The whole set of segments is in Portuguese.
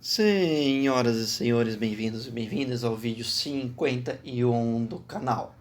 Senhoras e senhores, bem-vindos e bem-vindas ao vídeo 51 do canal.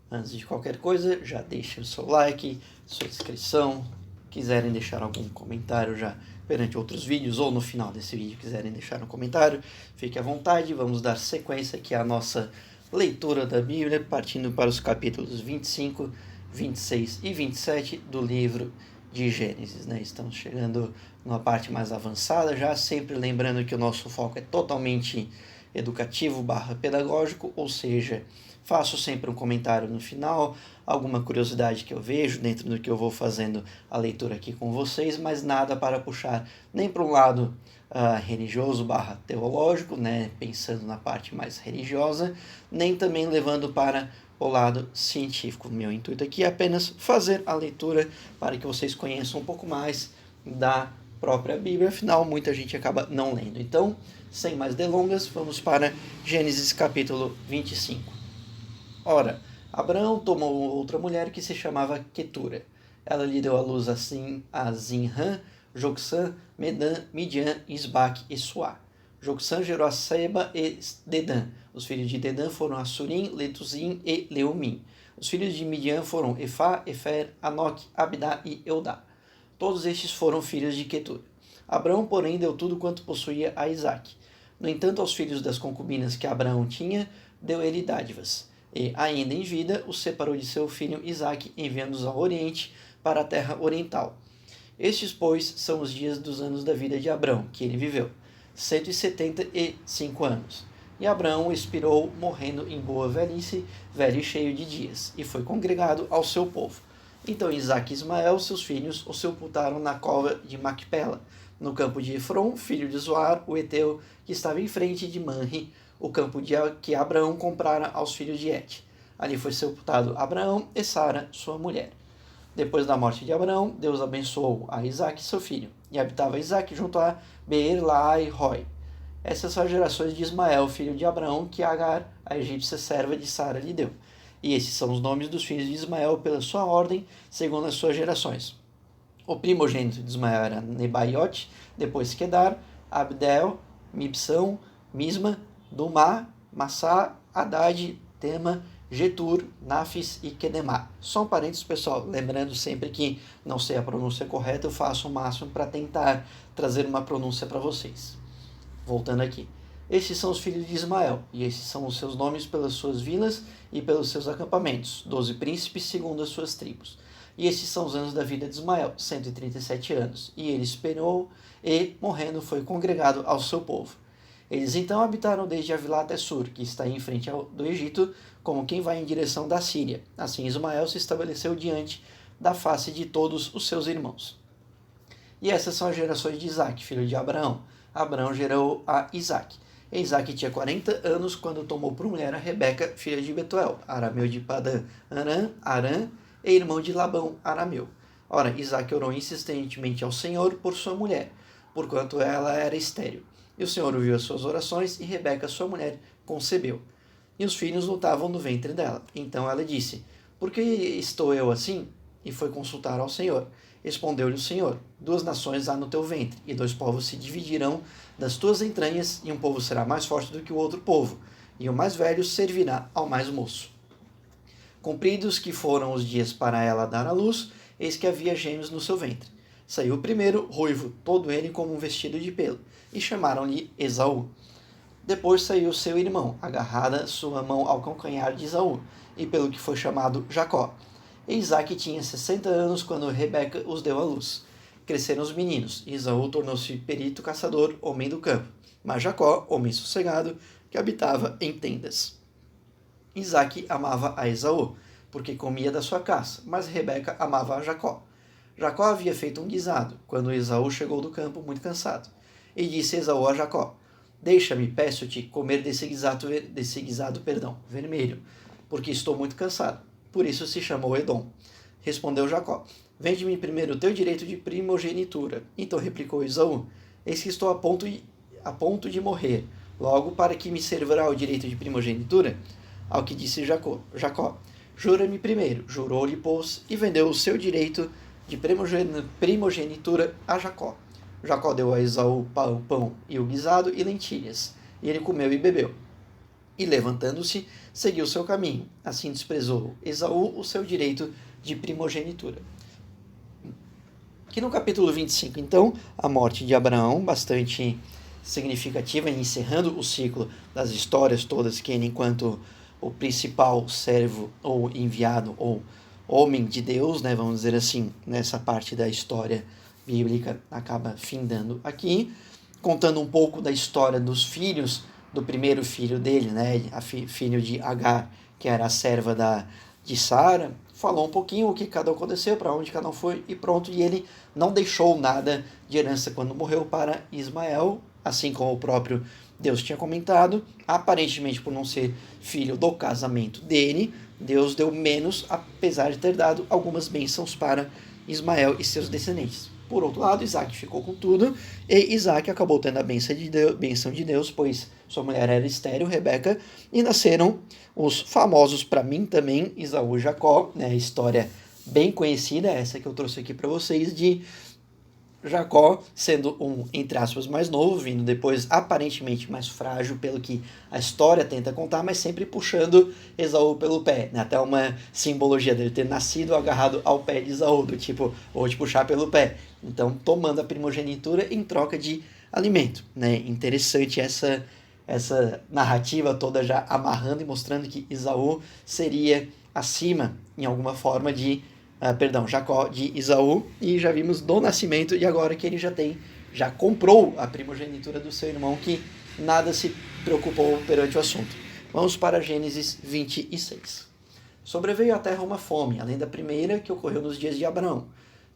Antes de qualquer coisa, já deixem o seu like, sua inscrição, quiserem deixar algum comentário já perante outros vídeos ou no final desse vídeo quiserem deixar um comentário, fique à vontade. Vamos dar sequência aqui à nossa leitura da Bíblia, partindo para os capítulos 25, 26 e 27 do livro de Gênesis, né? Estamos chegando numa parte mais avançada já, sempre lembrando que o nosso foco é totalmente educativo / pedagógico, ou seja, faço sempre um comentário no final, alguma curiosidade que eu vejo dentro do que eu vou fazendo a leitura aqui com vocês, mas nada para puxar nem para um lado religioso / teológico, né, pensando na parte mais religiosa, nem também levando para o lado científico. Meu intuito aqui é apenas fazer a leitura para que vocês conheçam um pouco mais da própria Bíblia, afinal muita gente acaba não lendo. Então, sem mais delongas, vamos para Gênesis capítulo 25. Ora, Abraão tomou outra mulher que se chamava Quetura. Ela lhe deu à luz assim a Zinrã, Joksã, Medã, Midian, Isbaque e Suá. Joksã gerou a Seba e Dedã. Os filhos de Dedã foram Assurim, Letuzim e Leumim. Os filhos de Midian foram Efá, Efer, Anoque, Abdá e Eudá. Todos estes foram filhos de Quetura. Abraão, porém, deu tudo quanto possuía a Isaque. No entanto, aos filhos das concubinas que Abraão tinha, deu ele dádivas. E, ainda em vida, os separou de seu filho Isaque, enviando-os ao oriente, para a terra oriental. Estes, pois, são os dias dos anos da vida de Abraão, que ele viveu, 175 anos. E Abraão expirou, morrendo em boa velhice, velho e cheio de dias, e foi congregado ao seu povo. Então Isaque e Ismael, seus filhos, o sepultaram na cova de Macpela, no campo de Efron, filho de Zoar, o Eteu, que estava em frente de Manre, o campo que Abraão comprara aos filhos de Et. Ali foi sepultado Abraão e Sara, sua mulher. Depois da morte de Abraão, Deus abençoou a Isaque, seu filho, e habitava Isaque junto a Beer-Lahai-Roi. Essas são as gerações de Ismael, filho de Abraão, que Agar, a egípcia serva de Sara, lhe deu. E esses são os nomes dos filhos de Ismael pela sua ordem, segundo as suas gerações. O primogênito de Ismael era Nebaiote, depois Quedar, Abdel, Mibsão, Misma, Dumá, Massá, Haddad, Tema, Getur, Nafis e Quedemá. Só um parênteses, pessoal, lembrando sempre que não sei a pronúncia correta, eu faço o máximo para tentar trazer uma pronúncia para vocês. Voltando aqui. Esses são os filhos de Ismael, e esses são os seus nomes pelas suas vilas e pelos seus acampamentos, 12 príncipes segundo as suas tribos. E esses são os anos da vida de Ismael, 137 anos. E ele esperou e, morrendo, foi congregado ao seu povo. Eles então habitaram desde Avilá até Sur, que está em frente do Egito, como quem vai em direção da Síria. Assim Ismael se estabeleceu diante da face de todos os seus irmãos. E essas são as gerações de Isaque, filho de Abraão. Abraão gerou a Isaque. E Isaque tinha 40 anos quando tomou por mulher a Rebeca, filha de Betuel, arameu de Padã Arã, e irmão de Labão, arameu. Ora, Isaque orou insistentemente ao Senhor por sua mulher, porquanto ela era estéril. E o Senhor ouviu as suas orações, e Rebeca, sua mulher, concebeu. E os filhos lutavam no ventre dela. Então ela disse: Por que estou eu assim? E foi consultar ao Senhor. Respondeu-lhe o Senhor: 2 nações há no teu ventre, e 2 povos se dividirão das tuas entranhas, e um povo será mais forte do que o outro povo, e o mais velho servirá ao mais moço. Cumpridos que foram os dias para ela dar à luz, eis que havia gêmeos no seu ventre. Saiu o primeiro, ruivo, todo ele como um vestido de pelo, e chamaram-lhe Esaú. Depois saiu seu irmão, agarrada sua mão ao calcanhar de Esaú, e pelo que foi chamado Jacó. E Isaque tinha 60 anos quando Rebeca os deu à luz. Cresceram os meninos, e Esaú tornou-se perito caçador, homem do campo, mas Jacó, homem sossegado, que habitava em tendas. Isaque amava a Esaú, porque comia da sua caça, mas Rebeca amava a Jacó. Jacó havia feito um guisado, quando Esaú chegou do campo muito cansado. E disse Esaú a Jacó: Deixa-me, peço-te, comer desse guisado vermelho, porque estou muito cansado. Por isso se chamou Edom. Respondeu Jacó: Vende-me primeiro o teu direito de primogenitura. Então replicou Esaú: Eis que estou a ponto de morrer. Logo, para que me servirá o direito de primogenitura? Ao que disse Jacó: Jura-me primeiro. Jurou-lhe, pois, e vendeu o seu direito de primogenitura a Jacó. Jacó deu a Esaú pão e o guisado e lentilhas, e ele comeu e bebeu. E levantando-se, seguiu seu caminho. Assim desprezou Esaú o seu direito de primogenitura. Aqui no capítulo 25, então, a morte de Abraão, bastante significativa, encerrando o ciclo das histórias todas que ele, enquanto o principal servo ou enviado ou homem de Deus, né, vamos dizer assim, nessa parte da história bíblica, acaba findando aqui, contando um pouco da história dos filhos, do primeiro filho dele, né, filho de Agar, que era a serva de Sara, falou um pouquinho o que cada um aconteceu, para onde cada um foi e pronto, e ele não deixou nada de herança quando morreu para Ismael, assim como o próprio Deus tinha comentado. Aparentemente, por não ser filho do casamento dele, Deus deu menos, apesar de ter dado algumas bênçãos para Ismael e seus descendentes. Por outro lado, Isaac ficou com tudo, e Isaac acabou tendo a bênção de Deus, pois sua mulher era estéril, Rebeca, e nasceram os famosos, para mim também, Esaú e Jacó, né, história bem conhecida, essa que eu trouxe aqui para vocês, de Jacó sendo um, entre aspas, mais novo, vindo depois aparentemente mais frágil, pelo que a história tenta contar, mas sempre puxando Esaú pelo pé, né? Até uma simbologia dele ter nascido agarrado ao pé de Esaú, do tipo, vou te puxar pelo pé. Então, tomando a primogenitura em troca de alimento, né? Interessante essa narrativa toda já amarrando e mostrando que Esaú seria acima, em alguma forma, de Jacó de Esaú, e já vimos do nascimento, e agora que ele já comprou a primogenitura do seu irmão, que nada se preocupou perante o assunto. Vamos para Gênesis 26. Sobreveio à terra uma fome, além da primeira que ocorreu nos dias de Abraão.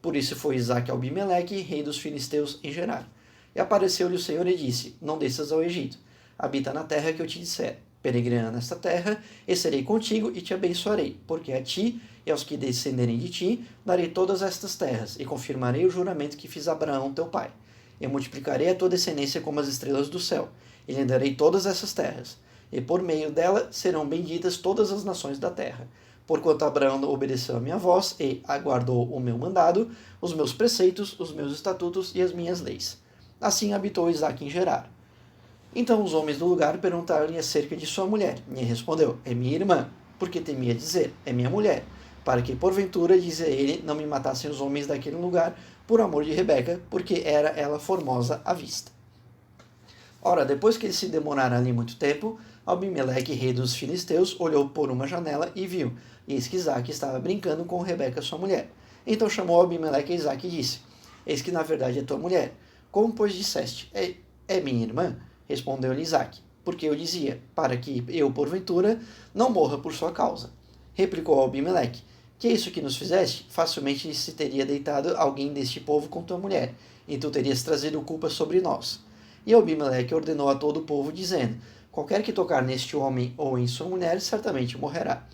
Por isso foi Isaque a Abimeleque, rei dos filisteus, em Gerar. E apareceu-lhe o Senhor e disse: Não desças ao Egito, habita na terra que eu te disser. Peregrina nesta terra, e serei contigo e te abençoarei, porque a ti e aos que descenderem de ti darei todas estas terras, e confirmarei o juramento que fiz a Abraão teu pai. E multiplicarei a tua descendência como as estrelas do céu, e lhe darei todas essas terras, e por meio dela serão benditas todas as nações da terra. Porquanto Abraão obedeceu a minha voz e aguardou o meu mandado, os meus preceitos, os meus estatutos e as minhas leis. Assim habitou Isaque em Gerar. Então os homens do lugar perguntaram-lhe acerca de sua mulher. E ele respondeu: É minha irmã, porque temia dizer: É minha mulher, para que porventura, dizia ele, não me matassem os homens daquele lugar por amor de Rebeca, porque era ela formosa à vista. Ora, depois que eles se demoraram ali muito tempo, Abimeleque, rei dos filisteus, olhou por uma janela e viu, e eis que Isaque estava brincando com Rebeca, sua mulher. Então chamou Abimeleque a Isaque e disse: Eis que na verdade é tua mulher. Como, pois, disseste: É minha irmã? Respondeu-lhe Isaque: Porque eu dizia, para que eu, porventura, não morra por sua causa. Replicou Abimeleque: Que é isso que nos fizeste? Facilmente se teria deitado alguém deste povo com tua mulher, e tu terias trazido culpa sobre nós. E Abimeleque ordenou a todo o povo, dizendo: Qualquer que tocar neste homem ou em sua mulher, certamente morrerá.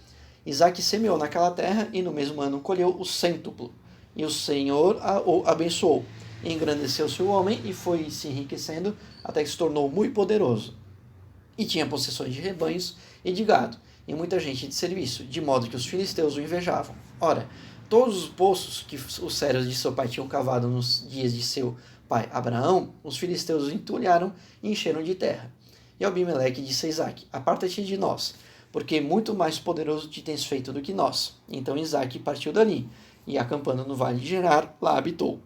Isaque semeou naquela terra, e no mesmo ano colheu o cêntuplo. E o Senhor o abençoou. Engrandeceu-se o homem e foi se enriquecendo até que se tornou muito poderoso. E tinha possessões de rebanhos e de gado, e muita gente de serviço, de modo que os filisteus o invejavam. Ora, todos os poços que os servos de seu pai tinham cavado nos dias de seu pai Abraão, os filisteus os entulharam e encheram de terra. E Abimeleque disse a Isaque: Aparta-te de nós, porque muito mais poderoso te tens feito do que nós. Então Isaque partiu dali, e acampando no vale de Gerar, lá habitou.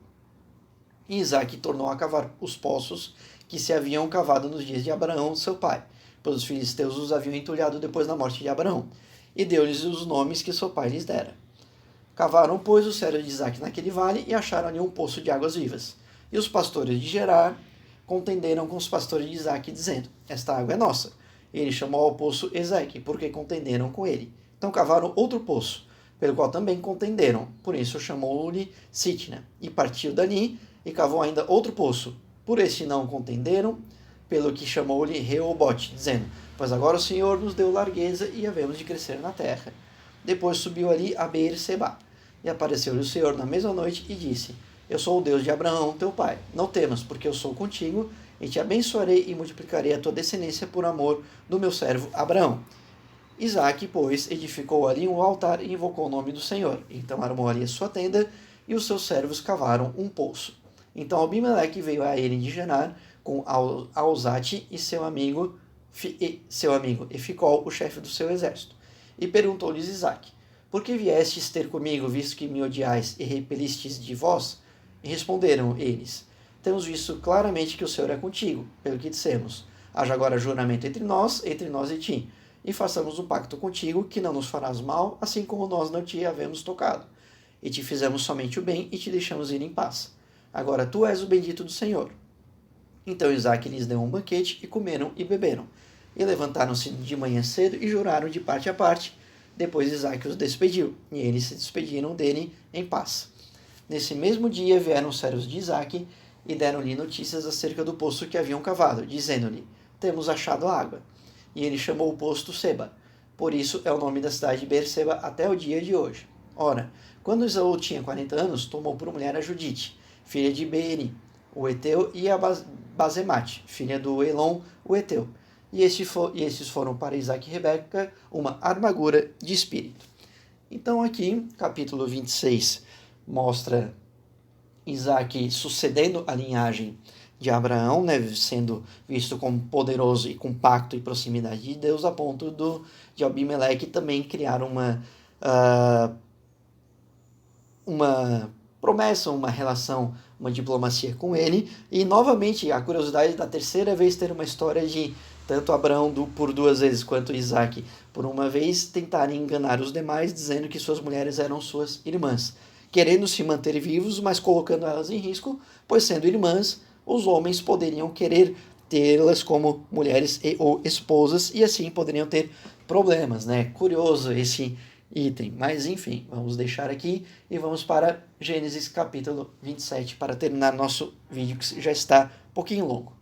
E Isaque tornou a cavar os poços que se haviam cavado nos dias de Abraão, seu pai, pois os filisteus os haviam entulhado depois da morte de Abraão, e deu-lhes os nomes que seu pai lhes dera. Cavaram, pois, os servos de Isaque naquele vale, e acharam ali um poço de águas vivas. E os pastores de Gerar contenderam com os pastores de Isaque, dizendo: Esta água é nossa. E ele chamou ao poço Ezeque, porque contenderam com ele. Então cavaram outro poço, pelo qual também contenderam. Por isso chamou-lhe Sitna. E partiu dali, e cavou ainda outro poço. Por este não contenderam, pelo que chamou-lhe Reobote, dizendo: Pois agora o Senhor nos deu largueza e havemos de crescer na terra. Depois subiu ali a Beer-Sebá. E apareceu-lhe o Senhor na mesma noite e disse: Eu sou o Deus de Abraão, teu pai. Não temas, porque eu sou contigo, e te abençoarei e multiplicarei a tua descendência por amor do meu servo Abraão. Isaque, pois, edificou ali um altar e invocou o nome do Senhor. Então armou ali a sua tenda, e os seus servos cavaram um poço. Então Abimeleque veio a ele de Gerar com Alzate e seu amigo Eficol, o chefe do seu exército. E perguntou-lhes Isaque: Por que viestes ter comigo, visto que me odiais e repelistes de vós? E responderam eles: Temos visto claramente que o Senhor é contigo, pelo que dissemos. Haja agora juramento entre nós e ti, e façamos um pacto contigo, que não nos farás mal, assim como nós não te havemos tocado. E te fizemos somente o bem, e te deixamos ir em paz. Agora tu és o bendito do Senhor. Então Isaque lhes deu um banquete, e comeram e beberam. E levantaram-se de manhã cedo, e juraram de parte a parte. Depois Isaque os despediu, e eles se despediram dele em paz. Nesse mesmo dia vieram os servos de Isaque, e deram-lhe notícias acerca do poço que haviam cavado, dizendo-lhe: Temos achado água. E ele chamou o poço Seba. Por isso é o nome da cidade de Beerseba até o dia de hoje. Ora, quando Esaú tinha 40 anos, tomou por mulher a Judite, filha de Beeri, o Eteu, e a Basemate, filha do Elon, o Eteu. E estes foram para Isaque e Rebeca uma armadura de espírito. Então aqui, capítulo 26, mostra Isaque sucedendo a linhagem de Abraão, né, sendo visto como poderoso e com pacto e proximidade de Deus, a ponto de Abimeleque também criar uma promessa, uma relação, uma diplomacia com ele. E novamente a curiosidade da terceira vez ter uma história de tanto Abraão por duas vezes quanto Isaque por uma vez tentarem enganar os demais, dizendo que suas mulheres eram suas irmãs, querendo se manter vivos, mas colocando elas em risco, pois sendo irmãs, os homens poderiam querer tê-las como mulheres ou esposas, e assim poderiam ter problemas, né? Curioso esse item, mas enfim, vamos deixar aqui e vamos para Gênesis capítulo 27 para terminar nosso vídeo, que já está um pouquinho longo.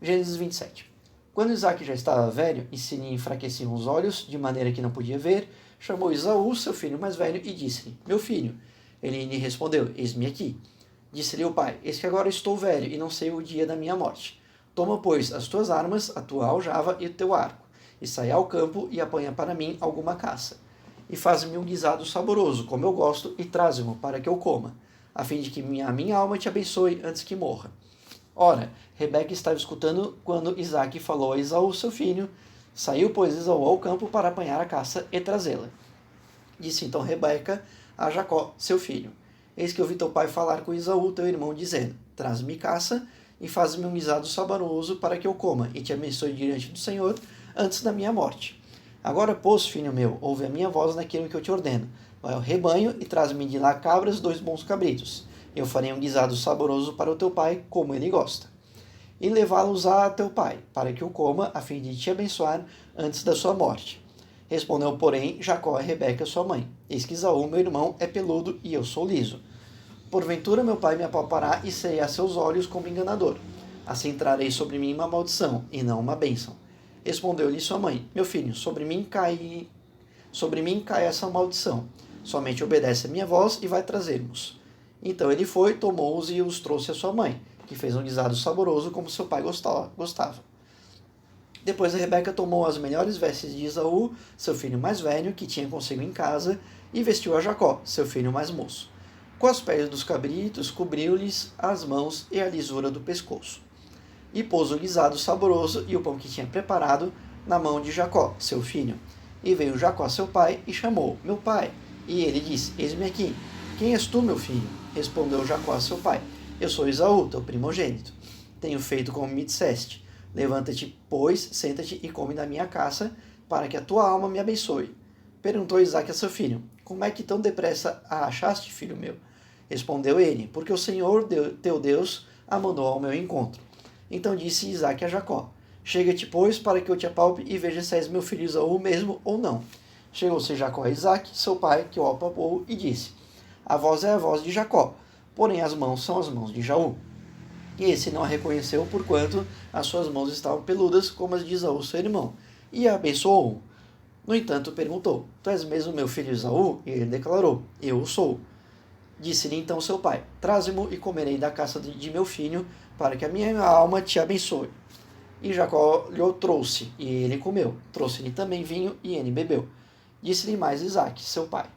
Gênesis 27. Quando Isaque já estava velho e se lhe enfraqueciam os olhos, de maneira que não podia ver, chamou Esaú, seu filho mais velho, e disse-lhe: Meu filho. Ele lhe respondeu: Eis-me aqui. Disse-lhe o pai: Eis que agora estou velho e não sei o dia da minha morte. Toma, pois, as tuas armas, a tua aljava e o teu arco, e sai ao campo e apanha para mim alguma caça. E faz-me um guisado saboroso, como eu gosto, e traze-mo para que eu coma, a fim de que a minha alma te abençoe antes que morra. Ora, Rebeca estava escutando quando Isaque falou a Esaú, seu filho. Saiu, pois, Esaú ao campo para apanhar a caça e trazê-la. Disse então Rebeca a Jacó, seu filho: Eis que ouvi teu pai falar com Esaú, teu irmão, dizendo: Traz-me caça e faz-me um guisado saboroso para que eu coma e te abençoe diante do Senhor antes da minha morte. Agora, pois, filho meu, ouve a minha voz naquilo que eu te ordeno. Vai ao rebanho e traz-me de lá cabras, 2 bons cabritos. Eu farei um guisado saboroso para o teu pai, como ele gosta. E levá-los a teu pai, para que o coma, a fim de te abençoar antes da sua morte. Respondeu, porém, Jacó a Rebeca, sua mãe: Eis que Esaú, meu irmão, é peludo e eu sou liso. Porventura meu pai me apalpará e serei a seus olhos como enganador. Assim trarei sobre mim uma maldição, e não uma bênção. Respondeu-lhe sua mãe: Meu filho, sobre mim cai essa maldição. Somente obedece a minha voz e vai trazer-nos. Então ele foi, tomou-os e os trouxe a sua mãe, que fez um guisado saboroso como seu pai gostava. Depois a Rebeca tomou as melhores vestes de Esaú, seu filho mais velho, que tinha consigo em casa, e vestiu a Jacó, seu filho mais moço. Com as peles dos cabritos, cobriu-lhes as mãos e a lisura do pescoço. E pôs o guisado saboroso e o pão que tinha preparado na mão de Jacó, seu filho. E veio Jacó, seu pai, e chamou: Meu pai. E ele disse: Eis-me aqui. Quem és tu, meu filho? Respondeu Jacó, seu pai: Eu sou Esaú, teu primogênito. Tenho feito como me disseste. Levanta-te, pois, senta-te e come da minha caça, para que a tua alma me abençoe. Perguntou Isaque a seu filho: Como é que tão depressa a achaste, filho meu? Respondeu ele: Porque o Senhor, teu Deus, a mandou ao meu encontro. Então disse Isaque a Jacó: Chega-te, pois, para que eu te apalpe e veja se és meu filho Esaú mesmo ou não. Chegou-se Jacó a Isaque, seu pai, que o apalpou, e disse: A voz é a voz de Jacó, porém as mãos são as mãos de Esaú. E esse não a reconheceu, porquanto as suas mãos estavam peludas, como as de Esaú, seu irmão, e a abençoou-o. No entanto, perguntou: Tu és mesmo meu filho Esaú? E ele declarou: Eu o sou. Disse-lhe então seu pai: Traze-mo e comerei da caça de meu filho, para que a minha alma te abençoe. E Jacó lhe o trouxe, e ele comeu. Trouxe-lhe também vinho, e ele bebeu. Disse-lhe mais Isaque, seu pai: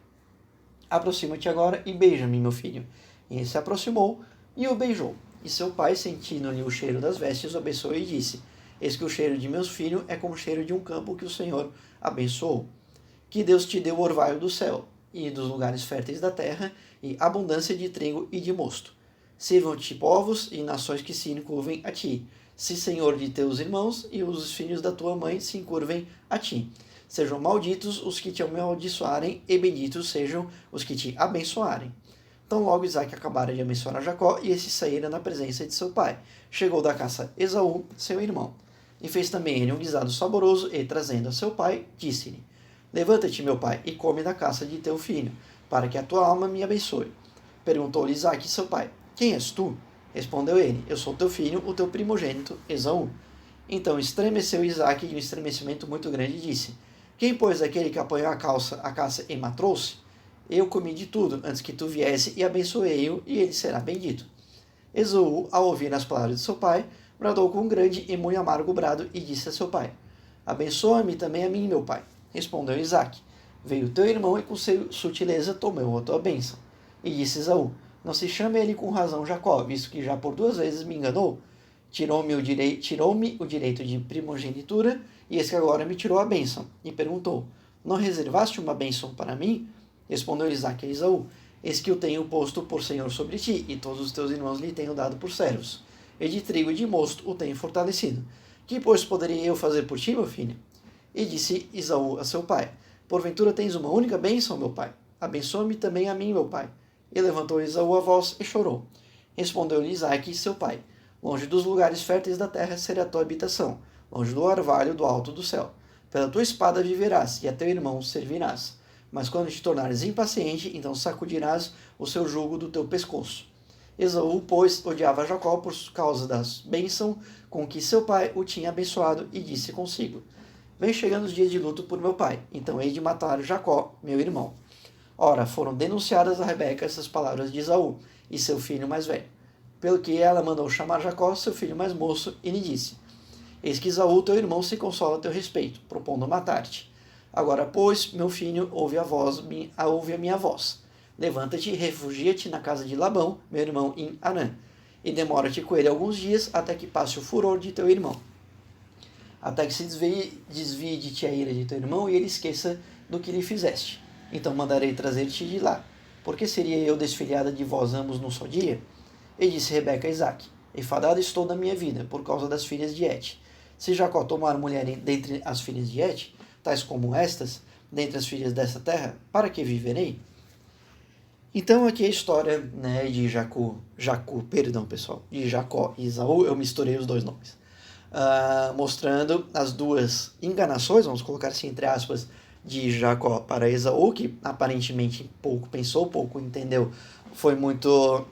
Aproxima-te agora e beija-me, meu filho. E ele se aproximou, e o beijou. E seu pai, sentindo-lhe o cheiro das vestes, o abençoou e disse: Eis que o cheiro de meus filhos é como o cheiro de um campo que o Senhor abençoou. Que Deus te dê o orvalho do céu e dos lugares férteis da terra, e abundância de trigo e de mosto. Sirvam-te povos e nações que se encurvem a ti. Se Senhor de teus irmãos e os filhos da tua mãe se encurvem a ti. Sejam malditos os que te amaldiçoarem, e benditos sejam os que te abençoarem. Então logo Isaque acabara de abençoar Jacó, e esse saíra na presença de seu pai. Chegou da caça Esaú, seu irmão. E fez também ele um guisado saboroso, e trazendo a seu pai, disse-lhe: Levanta-te, meu pai, e come da caça de teu filho, para que a tua alma me abençoe. Perguntou-lhe Isaque, seu pai: Quem és tu? Respondeu ele: Eu sou teu filho, o teu primogênito, Esaú. Então estremeceu Isaque de um estremecimento muito grande e disse: Quem, pois, é aquele que apanhou a caça e matou-se? Eu comi de tudo, antes que tu viesse, e abençoei-o, e ele será bendito. Esaú, ao ouvir as palavras de seu pai, bradou com um grande e muito amargo brado, e disse a seu pai: Abençoa-me também a mim, meu pai. Respondeu Isaque: Veio teu irmão, e com sutileza tomou a tua bênção. E disse Esaú: Não se chame ele com razão Jacó, visto que já por 2 vezes me enganou. Tirou-me o direito de primogenitura, e esse que agora me tirou a bênção. E perguntou: Não reservaste uma bênção para mim? Respondeu Isaque a Esaú: Eis que eu tenho posto por senhor sobre ti, e todos os teus irmãos lhe tenho dado por servos. E de trigo e de mosto o tenho fortalecido. Que, pois, poderia eu fazer por ti, meu filho? E disse Esaú a seu pai: Porventura tens uma única bênção, meu pai? Abençoa-me também a mim, meu pai. E levantou Esaú a voz e chorou. Respondeu-lhe Isaque, seu pai: Longe dos lugares férteis da terra será a tua habitação, longe do orvalho do alto do céu. Pela tua espada viverás, e a teu irmão servirás. Mas quando te tornares impaciente, então sacudirás o seu jugo do teu pescoço. Esaú, pois, odiava Jacó por causa das bênçãos com que seu pai o tinha abençoado, e disse consigo: Vem chegando os dias de luto por meu pai, então hei de matar Jacó, meu irmão. Ora, foram denunciadas a Rebeca essas palavras de Esaú, e seu filho mais velho. Pelo que ela mandou chamar Jacó, seu filho mais moço, e lhe disse: Eis que Esaú, teu irmão, se consola a teu respeito, propondo matar-te. Agora, pois, meu filho, ouve a minha voz. Levanta-te e refugia-te na casa de Labão, meu irmão, em Harã, e demora-te com ele alguns dias, até que passe o furor de teu irmão, até que se desvie de ti a ira de teu irmão, e ele esqueça do que lhe fizeste. Então mandarei trazer-te de lá. Porque seria eu desfilhada de vós ambos num só dia? E disse Rebeca a Isaque: Enfadada estou da minha vida, por causa das filhas de Et. Se Jacó tomar mulher dentre as filhas de Et, tais como estas, dentre as filhas dessa terra, para que viverei? Então aqui a história, né, de Jacó e Esaú. Eu misturei os dois nomes, mostrando as duas enganações, vamos colocar assim entre aspas, de Jacó para Esaú, que aparentemente pouco pensou, pouco entendeu, foi muito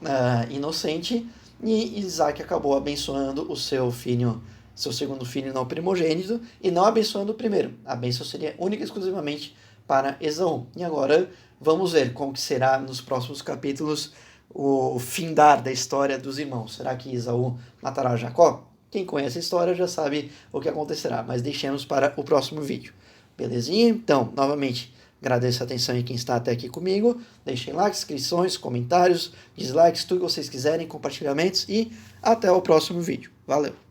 inocente, e Isaque acabou abençoando o seu filho, seu segundo filho não primogênito, e não abençoando o primeiro. A bênção seria única e exclusivamente para Esaú. E agora vamos ver como que será nos próximos capítulos o findar da história dos irmãos. Será que Esaú matará Jacó? Quem conhece a história já sabe o que acontecerá, mas deixemos para o próximo vídeo. Belezinha? Então, novamente, agradeço a atenção de quem está até aqui comigo. Deixem likes, inscrições, comentários, dislikes, tudo que vocês quiserem, compartilhamentos, e até o próximo vídeo. Valeu!